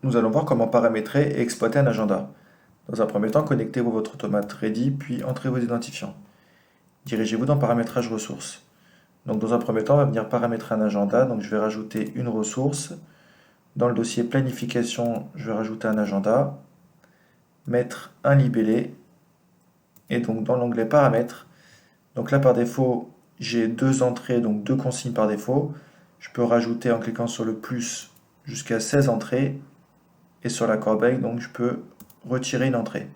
Nous allons voir comment paramétrer et exploiter un agenda. Dans un premier temps, connectez-vous votre automate Ready, puis entrez vos identifiants. Dirigez-vous dans Paramétrage ressources. Donc dans un premier temps, on va venir paramétrer un agenda. Donc je vais rajouter une ressource. Dans le dossier Planification, je vais rajouter un agenda, mettre un libellé, et donc dans l'onglet Paramètres, donc là par défaut, j'ai deux entrées, donc deux consignes par défaut. Je peux rajouter en cliquant sur le plus jusqu'à 16 entrées, et sur la corbeille, donc je peux retirer une entrée.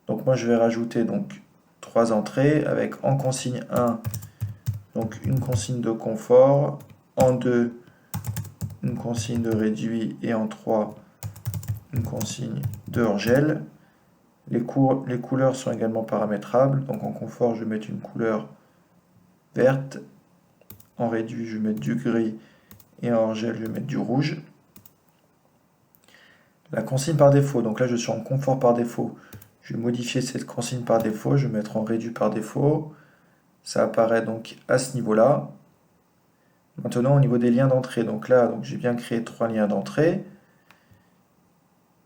Donc moi je vais rajouter donc 3 entrées avec en consigne 1 donc une consigne de confort, en 2 une consigne de réduit et en 3 une consigne de hors-gel. Les couleurs sont également paramétrables, donc en confort je vais mettre une couleur verte, en réduit je vais mettre du gris et en hors-gel je vais mettre du rouge. La consigne par défaut, donc là je suis en confort par défaut, je vais modifier cette consigne par défaut, je vais mettre en réduit par défaut, ça apparaît donc à ce niveau-là. Maintenant au niveau des liens d'entrée, donc là donc j'ai bien créé 3 liens d'entrée,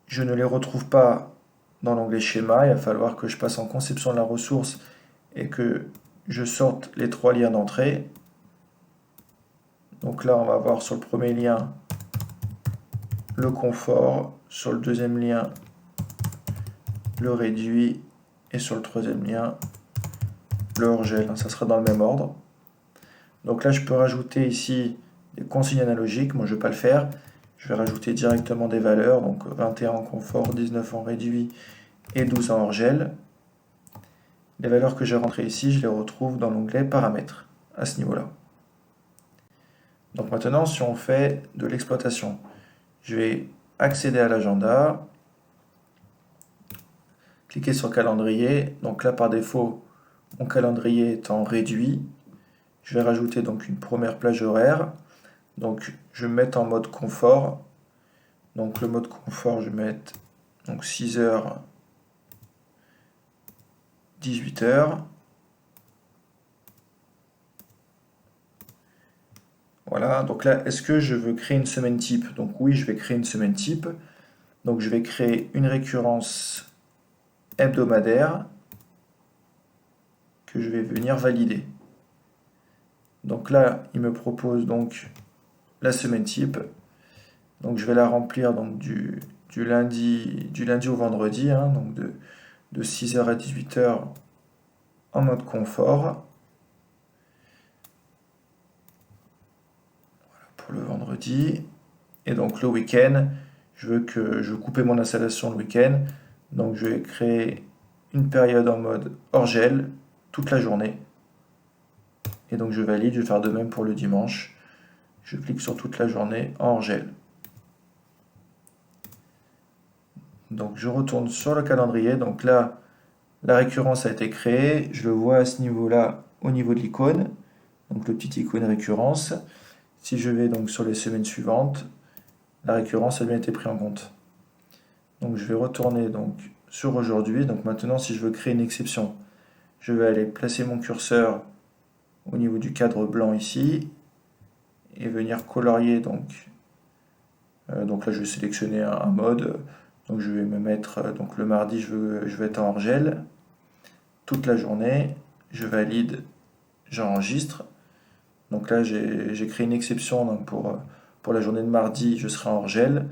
je ne les retrouve pas dans l'onglet schéma, il va falloir que je passe en conception de la ressource et que je sorte les 3 liens d'entrée. Donc là on va voir sur le premier lien le confort, sur le deuxième lien le réduit et sur le troisième lien le hors-gel, ça sera dans le même ordre. Donc là je peux rajouter ici des consignes analogiques, moi je ne vais pas le faire, je vais rajouter directement des valeurs, donc 21 en confort, 19 en réduit et 12 en hors-gel. Les valeurs que j'ai rentrées ici, je les retrouve dans l'onglet paramètres, à ce niveau-là. Donc maintenant, si on fait de l'exploitation, je vais accéder à l'agenda, cliquer sur calendrier, donc là par défaut, mon calendrier est en réduit, je vais rajouter donc une première plage horaire, donc je vais mettre en mode confort, donc le mode confort, je vais mettre donc 6h, 18h. Voilà, donc là, est-ce que je veux créer une semaine type? Donc oui, je vais créer une semaine type. Donc je vais créer une récurrence hebdomadaire que je vais venir valider. Donc là, il me propose donc la semaine type. Donc je vais la remplir donc du lundi au vendredi, hein, donc de 6h à 18h en mode confort. Pour le vendredi. Et donc le week-end, je veux couper mon installation le week-end. Donc je vais créer une période en mode hors-gel toute la journée. Et donc je valide, je vais faire de même pour le dimanche. Je clique sur toute la journée en hors-gel. Donc je retourne sur le calendrier. Donc là, la récurrence a été créée. Je le vois à ce niveau-là, au niveau de l'icône. Donc le petit icône récurrence. Si je vais donc sur les semaines suivantes, la récurrence a bien été prise en compte. Donc je vais retourner donc sur aujourd'hui. Donc maintenant, si je veux créer une exception, je vais aller placer mon curseur au niveau du cadre blanc ici et venir colorier donc. Donc là, je vais sélectionner un mode. Donc je vais me mettre donc le mardi, je vais être en hors-gel toute la journée. Je valide, j'enregistre. Donc là, j'ai créé une exception donc pour la journée de mardi, je serai en hors-gel.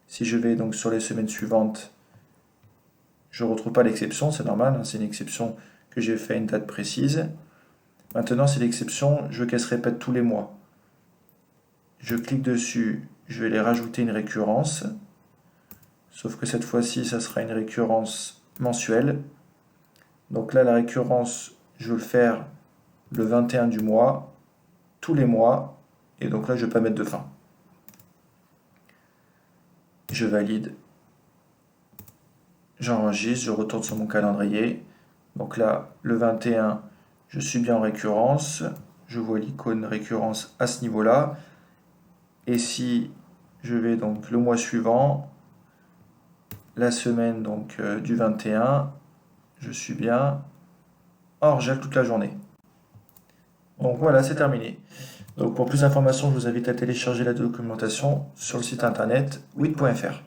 Si je vais donc sur les semaines suivantes, je ne retrouve pas l'exception, c'est normal, hein, c'est une exception que j'ai fait à une date précise. Maintenant, c'est l'exception, je veux qu'elle se répète tous les mois. Je clique dessus, je vais les rajouter une récurrence, sauf que cette fois-ci, ça sera une récurrence mensuelle. Donc là, la récurrence, je veux le faire le 21 du mois, tous les mois, et donc là, je ne vais pas mettre de fin. Je valide, j'enregistre, je retourne sur mon calendrier. Donc là, le 21, je suis bien en récurrence. Je vois l'icône récurrence à ce niveau-là. Et si je vais donc le mois suivant, la semaine donc du 21, je suis bien en hors-gel toute la journée. Donc voilà, c'est terminé. Donc pour plus d'informations, je vous invite à télécharger la documentation sur le site internet wit.fr.